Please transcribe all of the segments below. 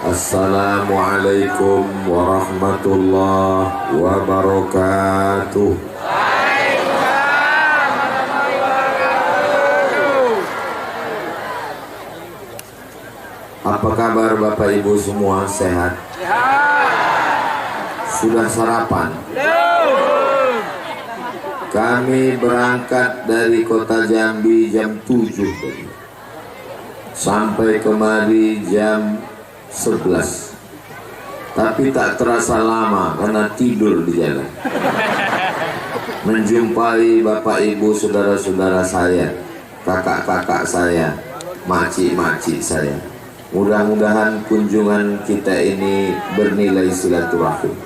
Assalamualaikum warahmatullahi wabarakatuh. Apa kabar Bapak Ibu semua, sehat? Sudah sarapan? Kami berangkat dari kota Jambi jam 7 tadi. Sampai kemari jam 11. Tapi tak terasa lama karena tidur di jalan. Menjumpai Bapak Ibu, saudara-saudara saya, kakak-kakak saya, makcik-makcik saya. Mudah-mudahan kunjungan kita ini bernilai silaturahim.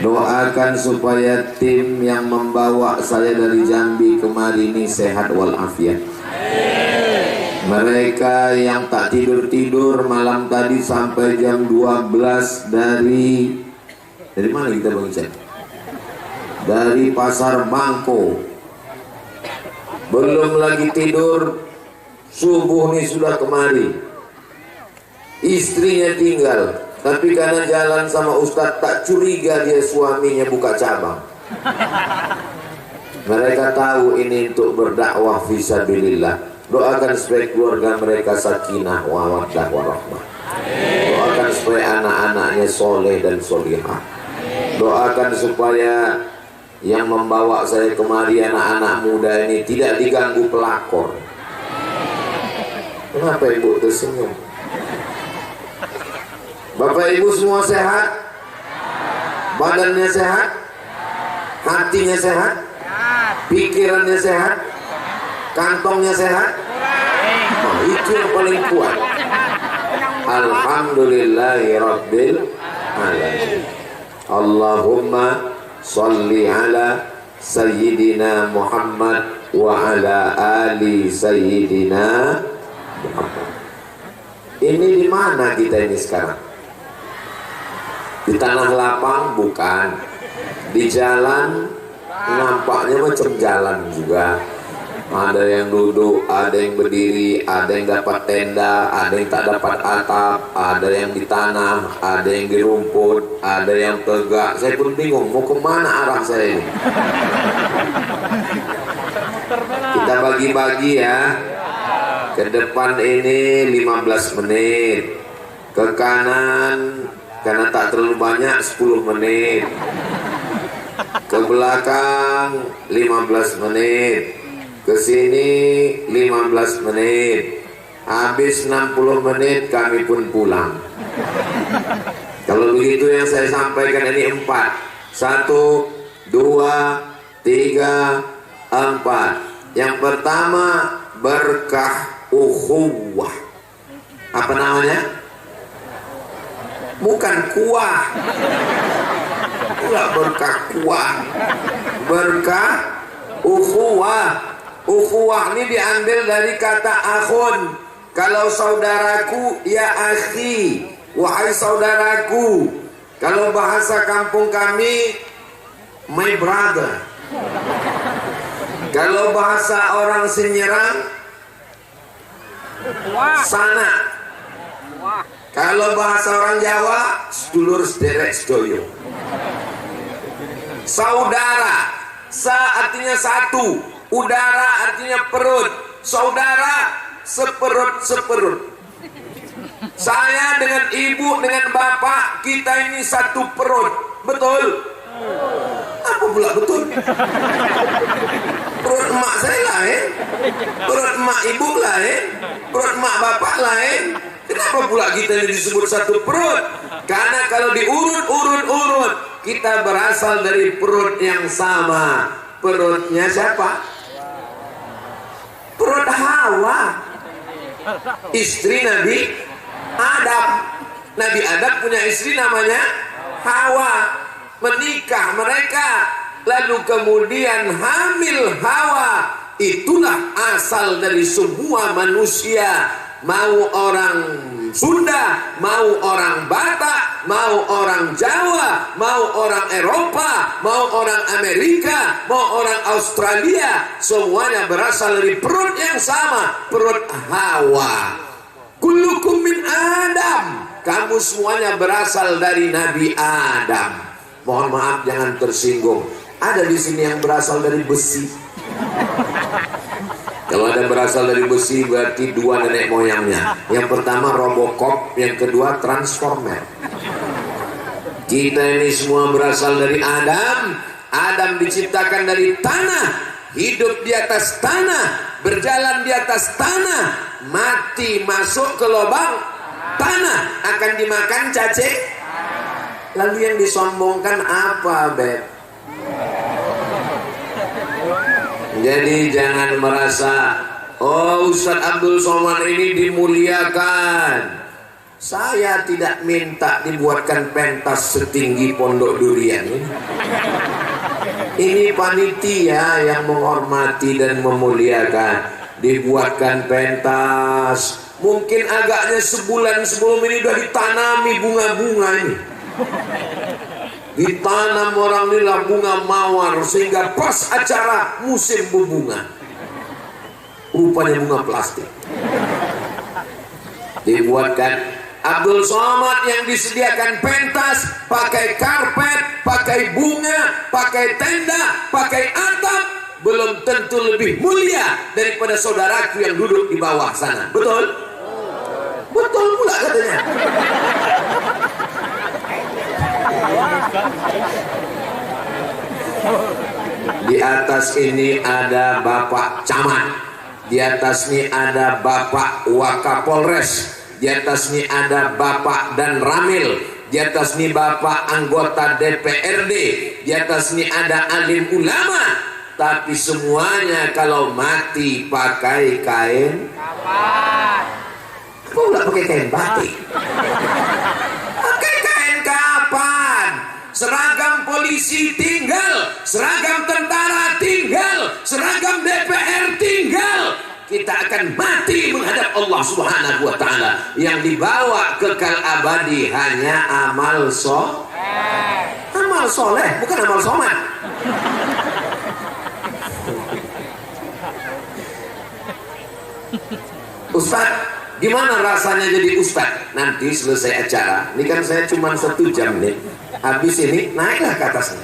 Doakan supaya tim yang membawa saya dari Jambi kemari ini sehat walafiat. Mereka yang tak tidur-tidur malam tadi sampai jam 12 dari mana kita Bang Ican? Dari Pasar Bangko. Belum lagi tidur, subuh nih sudah kemari. Istrinya tinggal, tapi karena jalan sama Ustadz tak curiga dia suaminya buka cabang. Mereka tahu ini untuk berdakwah fisabilillah. Doakan supaya keluarga mereka sakinah mawaddah warahmah. Doakan supaya anak-anaknya soleh dan solihah. Doakan supaya yang membawa saya kemari anak-anak muda ini tidak diganggu pelakor. Kenapa Ibu tersenyum? Bapak Ibu semua sehat? Badannya sehat? Hatinya sehat? Pikirannya sehat? Kantongnya sehat? Nah, itu yang paling kuat. Alhamdulillahirabbil alamin. Allahumma sholli ala sayyidina Muhammad wa ala ali sayyidina Muhammad. Ini di mana kita ini sekarang? Di tanah lapang? Bukan. Di jalan nampaknya macam jalan juga. Ada yang duduk, ada yang berdiri, ada yang dapat tenda, ada yang tak dapat atap, ada yang di tanah, ada yang di rumput, ada yang tegak. Saya pun bingung mau kemana arah saya ini. Kita bagi-bagi ya. Ke depan ini 15 menit, ke kanan karena tak terlalu banyak 10 menit, ke belakang 15 menit, ke sini 15 menit. Habis 60 menit kami pun pulang. Kalau begitu yang saya sampaikan ini 4. 1, 2, 3, 4. Yang pertama berkah ukhuwah. Apa namanya? Bukan kuah. Enggak berkah kuah. Berkah ukhuwah. Ukhuwah ini diambil dari kata akhun. Kalau saudaraku, ya akhi, wahai saudaraku. Kalau bahasa kampung kami, my brother. Kalau bahasa orang Senyerang, sana. Kalau bahasa orang Jawa, sedulur sederek sedoyo. Saudara, sa artinya satu, udara artinya perut. Saudara, seperut-seperut. Saya dengan ibu, dengan bapak, kita ini satu perut. Betul? Apa pula betul? Perut emak saya lain, perut emak ibu lain, perut emak bapak lain. Kenapa pula kita ini disebut satu perut? Karena kalau diurut-urut-urut, kita berasal dari perut yang sama. Perutnya siapa? Perut Hawa, istri Nabi Adam. Nabi Adam punya istri namanya Hawa. Menikah mereka, lalu kemudian hamil Hawa. Itulah asal dari semua manusia. Mau orang Sunda, mau orang Batak, mau orang Jawa, mau orang Eropa, mau orang Amerika, mau orang Australia, semuanya berasal dari perut yang sama, perut Hawa. Kullukum min Adam. kamu semuanya berasal dari Nabi Adam. Mohon maaf jangan tersinggung. Ada di sini yang berasal dari besi. Kalau ada berasal dari besi berarti dua nenek moyangnya. Yang pertama Robocop, yang kedua Transformer. Kita ini semua berasal dari Adam. Adam diciptakan dari tanah, hidup di atas tanah, berjalan di atas tanah, mati masuk ke lubang tanah, akan dimakan cacing. Lalu yang disombongkan apa, Beb? Jadi jangan merasa, oh Ustadz Abdul Somad ini dimuliakan. Saya tidak minta dibuatkan pentas setinggi pondok durian ini. Ini panitia yang menghormati dan memuliakan. Dibuatkan pentas. Mungkin agaknya sebulan sebelum ini sudah ditanami bunga-bunga ini. Ditanam orang lila bunga mawar sehingga pas acara musim berbunga. Rupanya bunga plastik. Dibuatkan Abdul Somad yang disediakan pentas, pakai karpet, pakai bunga, pakai tenda, pakai atap, belum tentu lebih mulia daripada saudaraku yang duduk di bawah sana. Betul? Betul pula katanya. Di atas ini ada Bapak Camat, di atas ini ada Bapak Wakapolres, di atas ini ada Bapak dan Ramil, di atas ini Bapak anggota DPRD, di atas ini ada alim ulama. Tapi semuanya kalau mati pakai kain kapan? Kok nggak pakai kain batik? Pakai kain kapan? Seragam polisi tinggal, seragam tentara tinggal, seragam DPR tinggal. Kita akan mati menghadap Allah Subhanahu wa Ta'ala. Yang dibawa kekal abadi hanya amal amal soleh, bukan amal somad. Ustaz, gimana rasanya jadi ustaz? Nanti selesai acara, ini kan saya cuma 1 jam nih. Habis ini naiklah ke atasnya.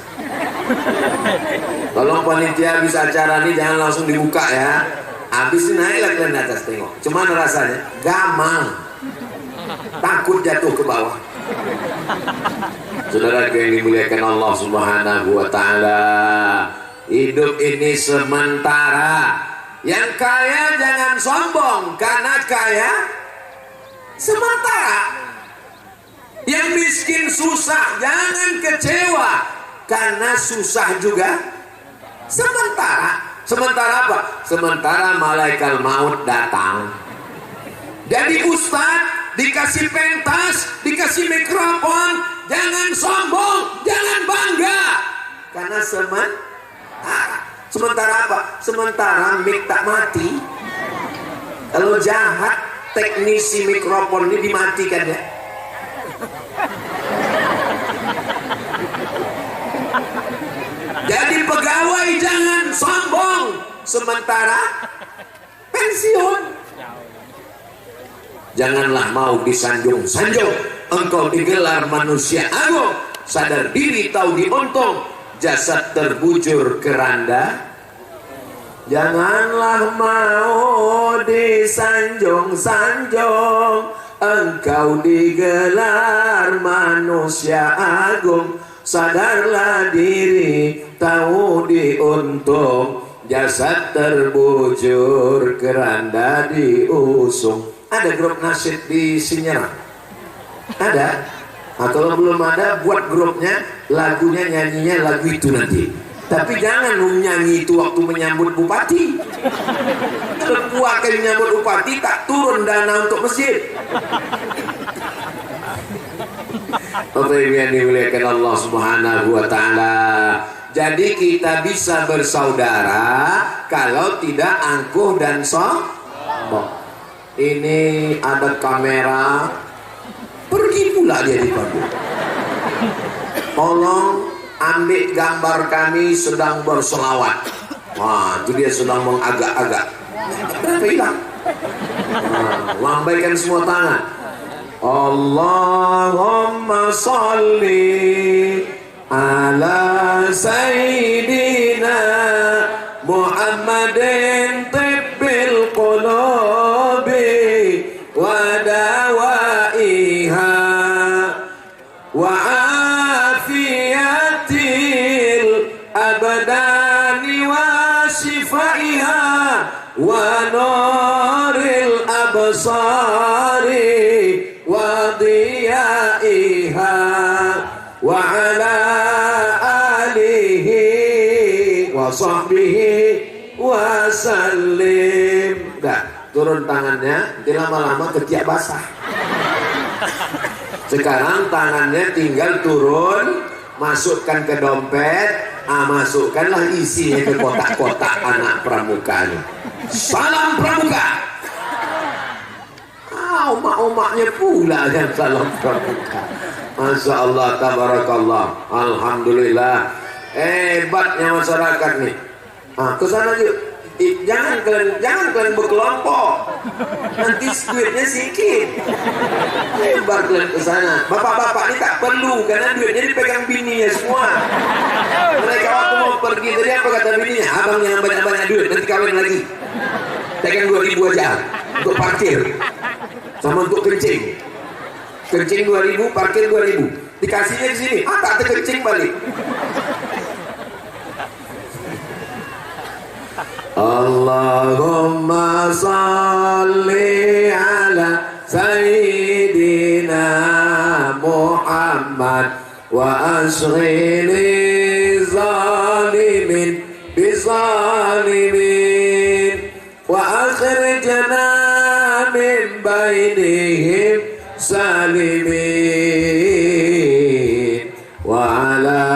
Tolong panitia habis acara ini jangan langsung dibuka ya. Habis ini naiklah ke atas tengok. Cuman rasanya gamang, takut jatuh ke bawah. Saudara yang dimuliakan Allah Subhanahu wa Ta'ala, hidup ini sementara. Yang kaya jangan sombong karena kaya sementara. Yang miskin susah jangan kecewa karena susah juga sementara. Sementara apa? Sementara malaikat maut datang. Jadi ustaz dikasih pentas, dikasih mikrofon, jangan sombong, jangan bangga. Karena sementara apa? Sementara mik tak mati. Kalau jahat, teknisi mikrofon ini dimatikan ya. Jadi pegawai jangan sombong, sementara pensiun. Janganlah mau disanjung-sanjung, engkau digelar manusia agung, sadar diri tahu diuntung, jasad terbujur keranda. Janganlah mau disanjung-sanjung, engkau digelar manusia agung, sadarlah diri tahu diuntung, jasad terbujur keranda diusung. Ada grup nasyid di Sinyarang? Ada? Nah, kalau belum ada, buat grupnya, lagunya nyanyinya lagu itu nanti. Tapi jangan nyanyi itu waktu menyambut bupati. Terkuat kali menyambut bupati tak turun dana untuk masjid. Bapak Ibu yang dimuliakan Allah Subhanahu wa Ta'ala. Jadi kita bisa bersaudara kalau tidak angkuh dan sombong. Ini ada kamera, pergi pula dia dipandu. Tolong ambil gambar kami sedang bersolawat. Wah, itu dia sedang mengagak-agak. Berapa hilang? Lambaikan semua tangan. Allahumma salli ala sayyidina Muhammadin tibbil qulubi wa dawaiha wa afiyatil abdani wa shifaiha wa nuril absari wa diyaiha wa ala alihi wa sahbihi wa sallim. Dah, turun tangannya, nanti lama-lama ketiak basah. Sekarang tangannya tinggal turun, masukkan ke dompet, masukkanlah isinya ke kotak-kotak anak pramuka ini. Salam pramuka. Omak-omaknya pula yang salam pramuka. Masya Allah, tabarakallah, alhamdulillah. Hebatnya masyarakat nih. Kesana yuk. Jangan kalian berkelompok. Nanti duitnya sedikit. Hebat kalian kesana. Bapak-bapak ini tak perlu karena duitnya dipegang bininya semua. Mereka waktu mau pergi tadi apa kata bininya? Abang yang banyak-banyak duit nanti kawin lagi. Pegang 2.000 aja untuk parkir. Sama untuk kencing 2.000, parkir 2.000. Dikasihnya di sini, tak terkencing balik. Allahumma salli ala sayyidina Muhammad wa ashghili zalimin bizalimin wa akhrijna min bainihim salimin wa ala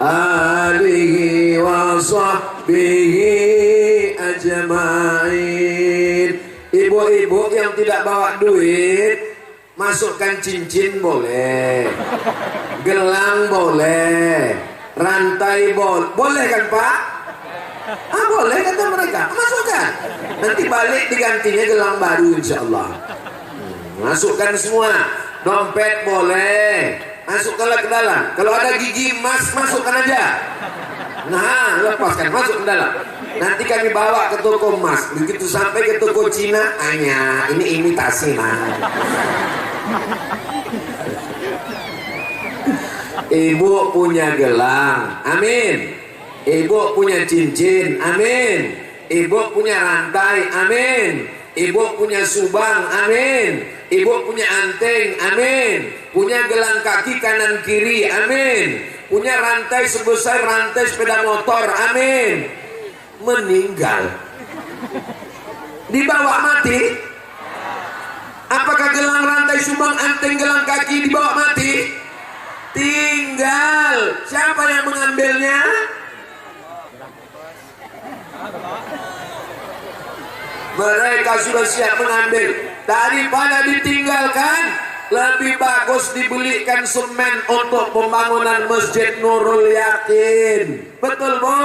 alihi wa sahbihi ajma'in. Ibu-ibu yang tidak bawa duit, masukkan cincin boleh, gelang boleh, rantai boleh kan Pak? Boleh kata mereka, masukkan. Nanti balik digantinya gelang baru insyaallah. Masukkan semua. Dompet boleh, masukkanlah ke dalam. Kalau ada gigi emas masukkan aja. Nah, lepaskan, masuk ke dalam. Nanti kami bawa ke toko emas. Begitu sampai ke toko Cina, hanya ini imitasi mah. Ibu punya gelang, amin. Ibu punya cincin, amin. Ibu punya rantai, amin. Ibu punya subang, amin. Ibu punya anteng, amin. Punya gelang kaki kanan kiri, amin. Punya rantai sebesar rantai sepeda motor, amin. Meninggal, dibawa mati. Apakah gelang rantai subang anteng gelang kaki dibawa mati? Tinggal. Siapa yang mengambilnya? Mereka sudah siap mengambil. Daripada ditinggalkan, lebih bagus dibelikan semen untuk pembangunan Masjid Nurul Yakin. Betul Bu?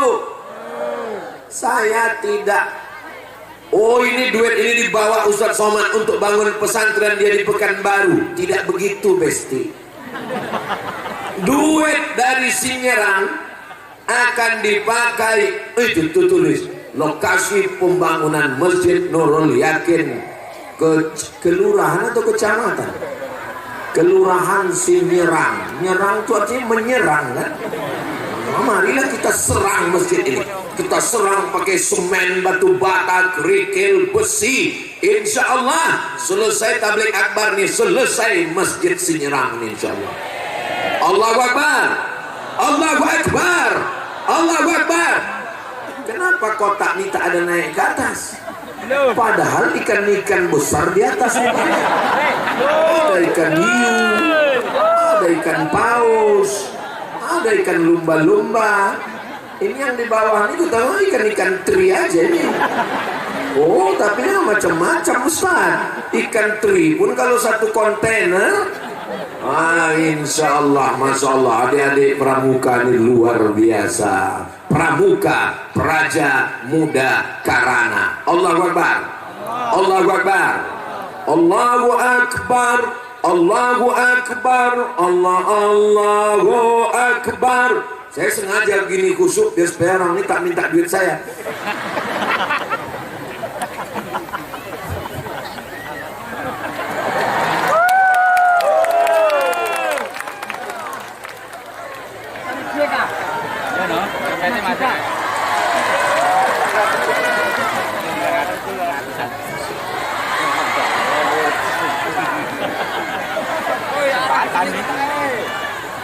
Saya tidak. Oh, ini duit ini dibawa Ustaz Somad untuk bangun pesantren dia di Pekanbaru. Tidak begitu Besti. Duit dari Sinyerang akan dipakai, itu tulis lokasi pembangunan Masjid Nurul Yakin ke kelurahan atau kecamatan? Kelurahan Sinyerang. Nyerang itu artinya menyerang kan? Nah, marilah kita serang masjid ini. Kita serang pakai semen, batu bata, kerikil, besi. Insya Allah selesai tabligh akbar nih, selesai masjid Sinyerang nih insya Allah. Allahu Akbar, Allahu Akbar, Allahu Akbar. Kenapa kotak ini tak ada naik ke atas? Padahal ikan-ikan besar di atas ini. Ada ikan hiu, ada ikan paus, ada ikan lumba-lumba. Ini yang di bawah ini tahu ikan-ikan teri aja ini. Oh, tapi ini macam-macam Ustaz. Ikan teri pun kalau satu kontainer. Insya Allah, Masya Allah, adik-adik pramuka ini luar biasa. Pramuka, Praja Muda Karana. Allahu Akbar, Allahu Akbar, Allahu Akbar, Allahu Akbar, Allahu Akbar. Saya sengaja gini kusuk biar supaya orang ini tak minta duit saya.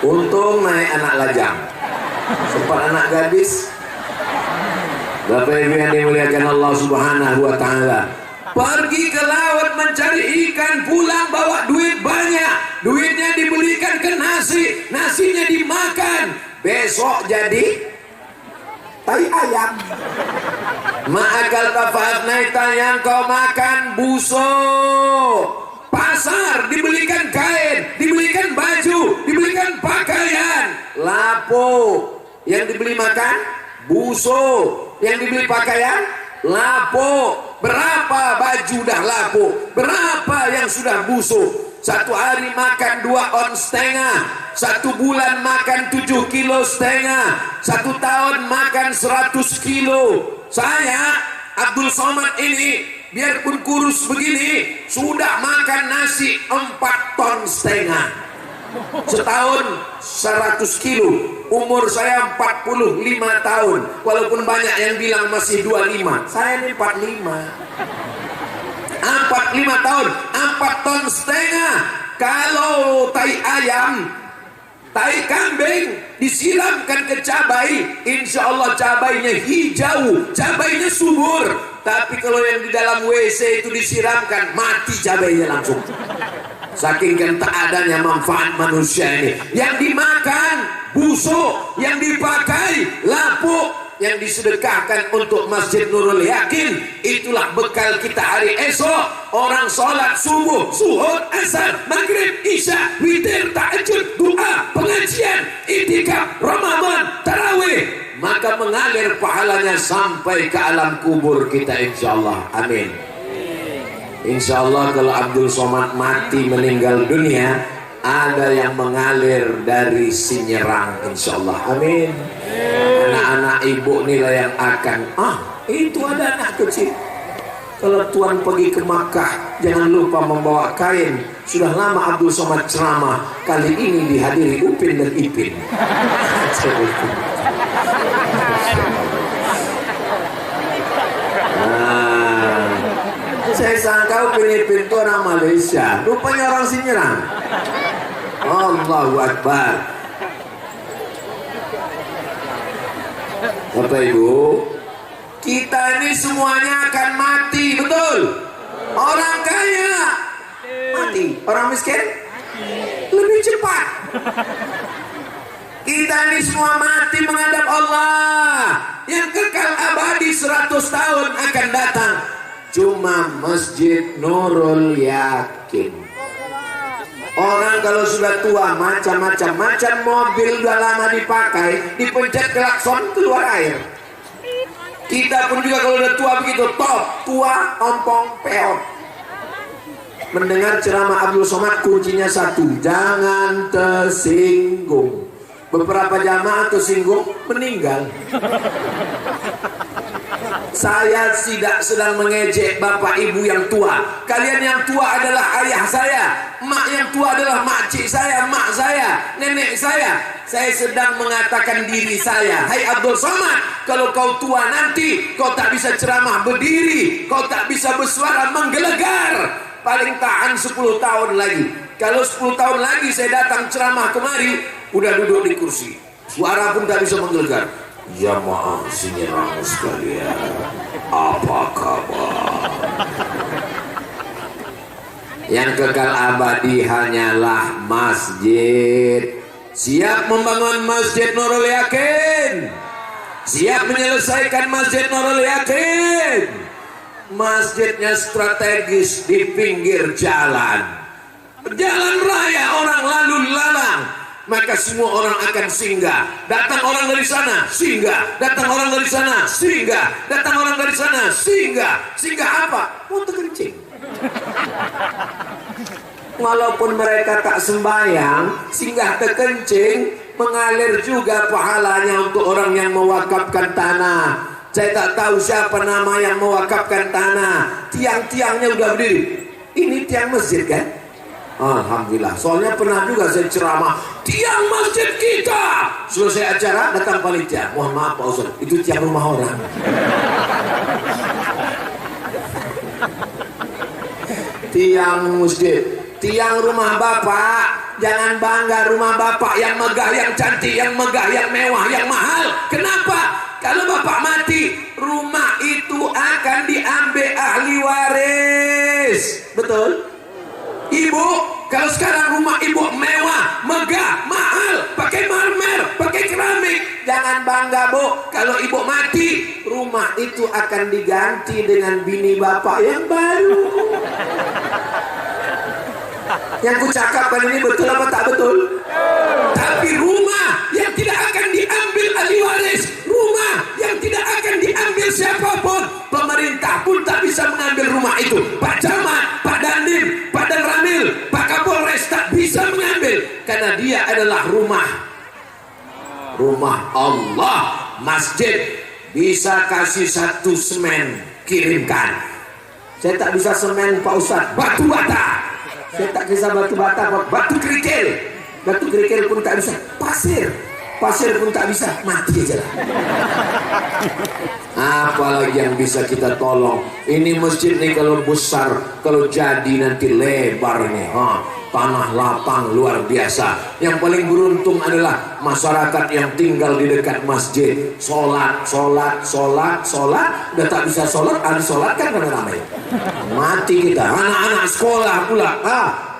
Untung naik anak lajang, sempat anak gadis. Bapak Ibu yang dimuliakan Allah Subhanahu wa Ta'ala, pergi ke laut mencari ikan, pulang bawa duit banyak, duitnya dibelikan ke nasi, nasinya dimakan, besok jadi tai ayam. Ma'akal tafaat naita yang kau makan busuk. Pasar dibelikan kain, dibelikan baju, dibelikan pakaian, lapo. Yang dibeli makan busuk, yang dibeli pakaian lapo. Berapa baju dah lapo, berapa yang sudah busuk. Satu hari makan 2,5 ons, 1 bulan makan 7,5 kilo, 1 tahun makan 100 kilo. Saya Abdul Somad ini biarpun kurus begini sudah makan nasi 4,5 ton. Setahun 100 kilo. Umur saya 45 tahun. Walaupun banyak yang bilang masih 25, saya ini 45. 45 tahun, 4,5 ton. Kalau tai ayam, tai kambing disiramkan ke cabai, insya Allah cabainya hijau, cabainya subur. Tapi kalau yang di dalam WC itu disiramkan, mati cabainya langsung. Saking kan tak adanya manfaat manusia ini. Yang dimakan busuk, yang dipakai lapuk, yang disedekahkan untuk Masjid Nurul Yakin. Itulah bekal kita hari esok. Orang sholat subuh, zuhur, asar, maghrib, isya, witir, tahajud, doa, pengajian, itikaf, Ramadan, tarawih, maka mengalir pahalanya sampai ke alam kubur kita, insya Allah. Amin. Insya Allah kalau Abdul Somad mati meninggal dunia, ada yang mengalir dari Sinyerang, insya Allah. Amin. Anak-anak ibu inilah yang akan, itu ada anak kecil. Kalau Tuhan pergi ke Makkah, jangan lupa membawa kain. Sudah lama Abdul Somad ceramah, kali ini dihadiri Upin dan Ipin. Saya sangka Upin Ipin itu orang Malaysia, rupanya orang Sinyerang. Allahu Akbar. Bapak Ibu, kita ini semuanya akan mati, betul? Orang kaya mati, orang miskin lebih cepat. Kita ini semua mati menghadap Allah yang kekal abadi 100 tahun akan datang. Cuma Masjid Nurul Yakin. Orang kalau sudah tua macam mobil udah lama dipakai, dipencet klakson keluar air. Kita pun juga kalau udah tua begitu, top, tua, ompong, peot. Mendengar ceramah Abdul Somad kuncinya satu, jangan tersinggung. Beberapa jamaah tersinggung, meninggal. Saya tidak sedang mengejek bapak ibu yang tua. Kalian yang tua adalah ayah saya, mak yang tua adalah makcik saya, mak saya, nenek saya. Saya sedang mengatakan diri saya, hai Abdul Somad, kalau kau tua nanti, kau tak bisa ceramah berdiri, kau tak bisa bersuara menggelegar. Paling tahan 10 tahun lagi. Kalau 10 tahun lagi saya datang ceramah kemari, udah duduk di kursi, suara pun tak bisa menggelegar. Jamaah Sinyerang sekalian, apa kabar? Yang kekal abadi hanyalah masjid. Siap membangun Masjid Nurul Yakin? Siap menyelesaikan Masjid Nurul Yakin? Masjidnya strategis di pinggir jalan, jalan raya, orang lalu lalang. Maka semua orang akan singgah. Datang orang dari sana, singgah. Datang orang dari sana, singgah. Datang orang dari sana, singgah. Singgah apa? Motor kencing. Walaupun mereka tak sembahyang, singgah terkencing, mengalir juga pahalanya untuk orang yang mewakafkan tanah. Saya tak tahu siapa nama yang mewakafkan tanah. Tiang-tiangnya udah berdiri. Ini tiang masjid kan? Alhamdulillah. Soalnya pernah juga saya ceramah, tiang masjid kita. Selesai acara datang panitia. Mohon maaf Pak Ustaz, itu tiang rumah orang. Tiang masjid, tiang rumah Bapak. Jangan bangga rumah Bapak yang megah, yang cantik, yang megah, yang mewah, yang mahal. Kenapa? Kalau Bapak mati, rumah itu akan diambil ahli waris. Betul? Ibu, kalau sekarang rumah ibu mewah, megah, mahal, pakai marmer, pakai keramik, jangan bangga Bu. Kalau ibu mati, rumah itu akan diganti dengan bini Bapak yang baru. Yang kucakapkan ini betul apa tak betul? Tapi rumah yang tidak akan diambil ahli waris, rumah yang tidak akan diambil siapapun, pemerintah pun tak bisa mengambil rumah itu. Pak Camat, Pak Dandim, Pak Dan Ramil, Pak Kapolres tak bisa mengambil, karena dia adalah rumah Allah. Masjid bisa kasih 1 semen, kirimkan. Saya tak bisa semen Pak Ustadz, batu bata. Saya tak kisah batu bata, batu kerikil. Batu kerikil pun tak bisa. Pasir pun tak bisa. Mati aja lah. Apalagi yang bisa kita tolong. Ini masjid nih kalau besar, kalau jadi nanti lebar nih. Tanah lapang luar biasa. Yang paling beruntung adalah masyarakat yang tinggal di dekat masjid. Sholat. Udah tak bisa sholat, ada sholat kan ramai. Mati kita. Anak-anak sekolah pula.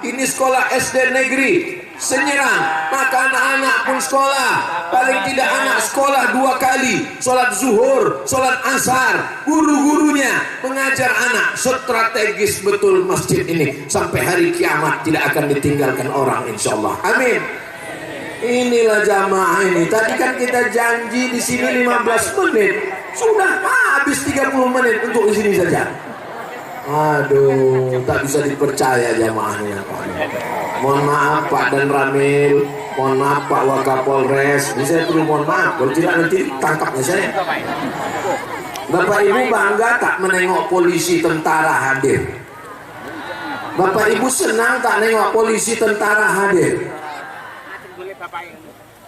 Ini sekolah SD negeri Senyerang, maka anak-anak pun sekolah. Paling tidak anak sekolah 2 kali, sholat zuhur, sholat asar. Guru-gurunya mengajar anak. Strategis betul masjid ini, sampai hari kiamat tidak akan ditinggalkan orang insyaallah. Amin. Inilah jamaah ini. Tadi kan kita janji di sini 15 menit, sudah habis 30 menit untuk di sini saja. Aduh, tak bisa dipercaya jamaahnya Pak. Mohon maaf Pak Dan Ramil, mohon maaf Pak Wakapolres. Ini saya perlu mohon maaf, kalau tidak nanti tangkapnya saya. Bapak Ibu bangga tak menengok polisi tentara hadir? Bapak Ibu senang tak nengok polisi tentara hadir?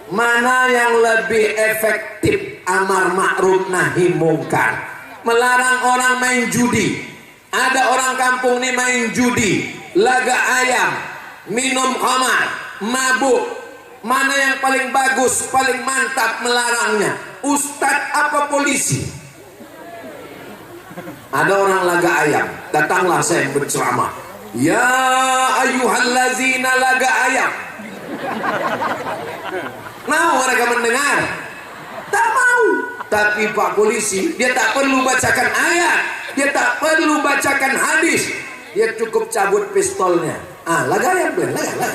Mana yang lebih efektif amar ma'ruf nahi mungkar? Melarang orang main judi. Ada orang kampung nih main judi, laga ayam, minum khamar, mabuk. Mana yang paling bagus, paling mantap melarangnya? Ustadz apa polisi? Ada orang laga ayam, datanglah saya berceramah. Ya ayyuhallazina laga ayam. Mau mereka mendengar? Tak mau. Tapi Pak polisi, dia tak perlu bacakan ayat, dia tak perlu bacakan hadis, dia cukup cabut pistolnya. Laga ayam, laga.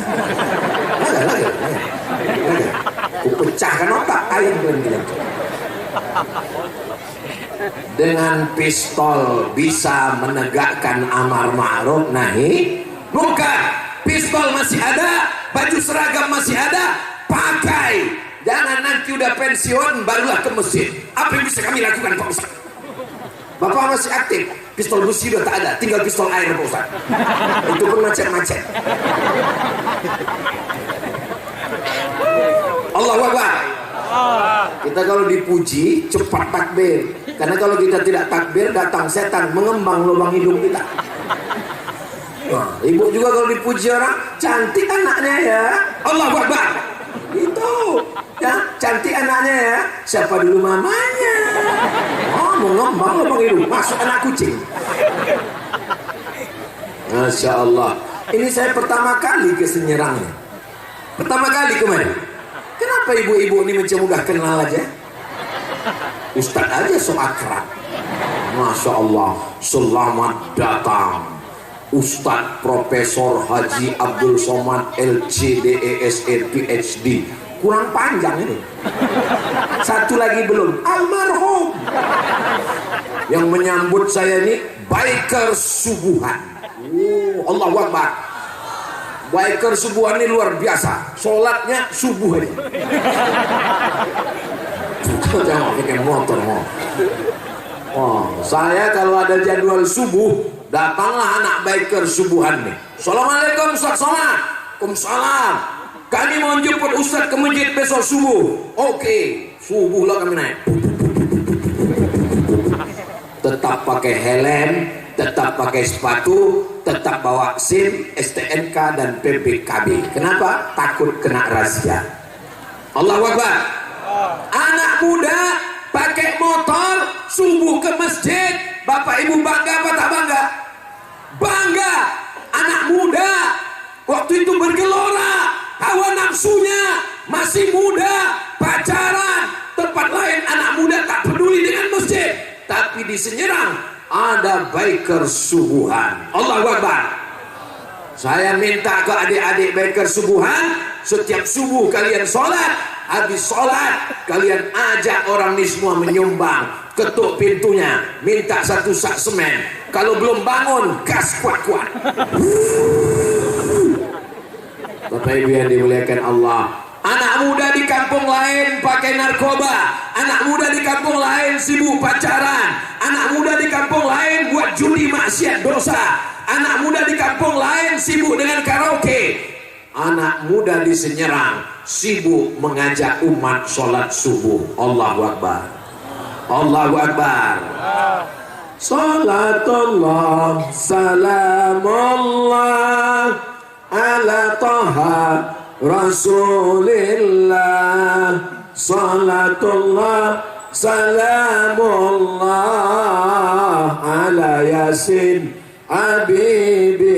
Ku pecahkan otak ayam bilang. Dengan pistol bisa menegakkan amar ma'ruf nahi munkar. Pistol masih ada, baju seragam masih ada, pakai. Jangan nanti udah pensiun barulah ke masjid. Apa yang bisa kami lakukan Pak Ustaz? Bapak masih aktif, pistol besi udah tak ada, tinggal pistol air Pak Ustaz. Itu pun macet-macet. Allahu Akbar. Kita kalau dipuji cepat takbir, karena kalau kita tidak takbir datang setan mengembang lubang hidung kita. Ibu juga kalau dipuji orang, cantik anaknya ya, Allahu Akbar. Itu ya, cantik anaknya ya. Siapa dulu mamanya? Mengembang lubang hidung, masuk anak kucing. Masya Allah. Ini saya pertama kali ke Senyerang. Pertama kali kemarin. Kenapa ibu-ibu ini mencemugah kenal aja? Ustadz aja so akrab. Masya Allah. Selamat datang Ustadz Profesor Haji Abdul Somad LCDESE PhD. Kurang panjang ini. Satu lagi belum, almarhum. Yang menyambut saya ini biker subuhan. Allahu Akbar. biker subuhan ini luar biasa, sholatnya subuh aja. Jangan pakai motor. Saya kalau ada jadwal subuh, datanglah anak biker subuhan nih. Assalamualaikum Ustaz Somad. Waalaikumsalam. Kami mau jemput Ustaz ke masjid besok subuh. Oke, subuh lah kami naik. Tetap pakai helm, tetap pakai sepatu, tetap bawa SIM, STNK dan PPKB. Kenapa? Takut kena razia. Allahu Akbar. Anak muda pakai motor subuh ke masjid. Bapak ibu bangga apa tak bangga? Bangga. Anak muda waktu itu bergelora, hawa nafsunya, masih muda, pacaran. Tempat lain anak muda tak peduli dengan masjid, tapi di Senyerang ada biker subuhan. Allahu Akbar. Saya minta ke adik-adik biker subuhan, setiap subuh kalian sholat, habis sholat kalian ajak orang ini semua menyumbang, ketuk pintunya, minta 1 sak semen. Kalau belum bangun, gas kuat-kuat. Bapak Ibu yang dimuliakan Allah, anak muda di kampung lain pakai narkoba, anak muda di kampung lain sibuk pacaran, anak muda di kampung lain buat judi maksiat dosa, anak muda di kampung lain sibuk dengan karaoke, anak muda di Senyerang sibuk mengajak umat sholat subuh. Allahu Akbar. Allahu Akbar. Salatullah salamullah ala taha Rasulillah. Salatullah salamullah ala Yasin Habibillah.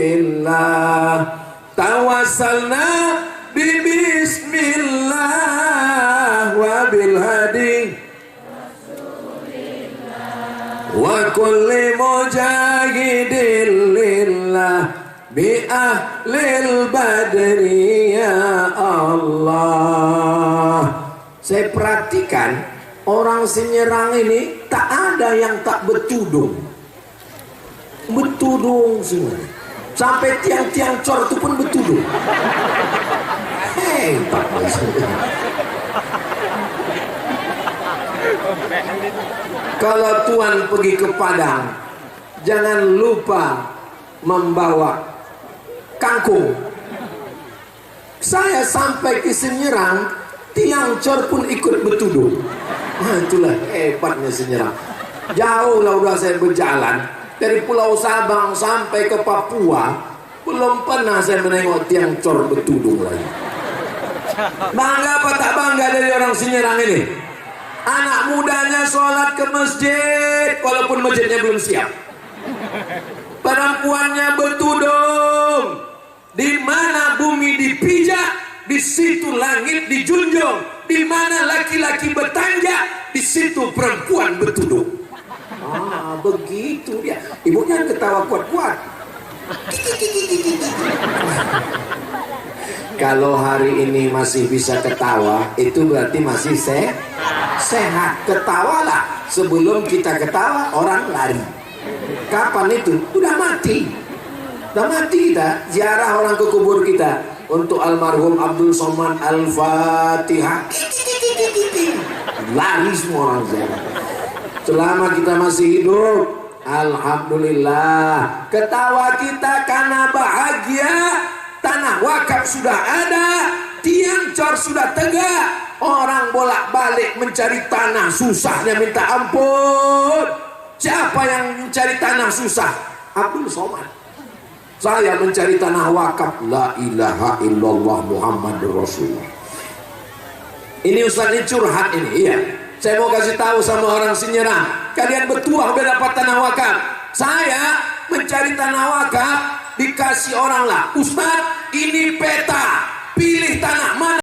Tawassalna bi bismillah wa bil hadi wa kulli mujahidin lillah bi ahlil badri ya Allah. Saya perhatikan orang Senyerang ini tak ada yang tak betudung semua, sampai tiang-tiang cor itu pun betudung. Hebat. Kalau Tuan pergi ke Padang, jangan lupa membawa kangkung. Saya sampai ke Senyerang, tiang cor pun ikut betudung. Itulah hebatnya Senyerang. Jauh lah udah saya berjalan dari Pulau Sabang sampai ke Papua, belum pernah saya menengok tiang cor betudung lagi. Bangga apa tak bangga dari orang Senyerang ini? Anak mudanya sholat ke masjid walaupun masjidnya belum siap. Perempuannya bertudung. Di mana bumi dipijak, di situ langit dijunjung. Di mana laki-laki bertanjak, di situ perempuan bertudung. Begitu dia. Ibunya ketawa kuat-kuat. Kalau hari ini masih bisa ketawa, itu berarti masih sehat. Ketawalah sebelum kita ketawa orang lari. Kapan itu? Udah mati. Udah mati kita. Ziarah orang ke kubur kita. Untuk almarhum Abdul Somad Al-Fatihah. Lari semua orang ziarah. Selama kita masih hidup, alhamdulillah. Ketawa kita karena bahagia. Tanah wakaf sudah ada, tiang cor sudah tegak. Orang bolak-balik mencari tanah, susahnya minta ampun. Siapa yang mencari tanah susah? Abdul Somad. Saya mencari tanah wakaf. La ilaha illallah Muhammadur Rasulullah. Ini Ustaz ini curhat ini, iya. Saya mau kasih tahu sama orang Senyerang, kalian bertuah udah dapat tanah wakaf. Saya mencari tanah wakaf, dikasih orang lah, Ustaz ini peta, pilih tanah mana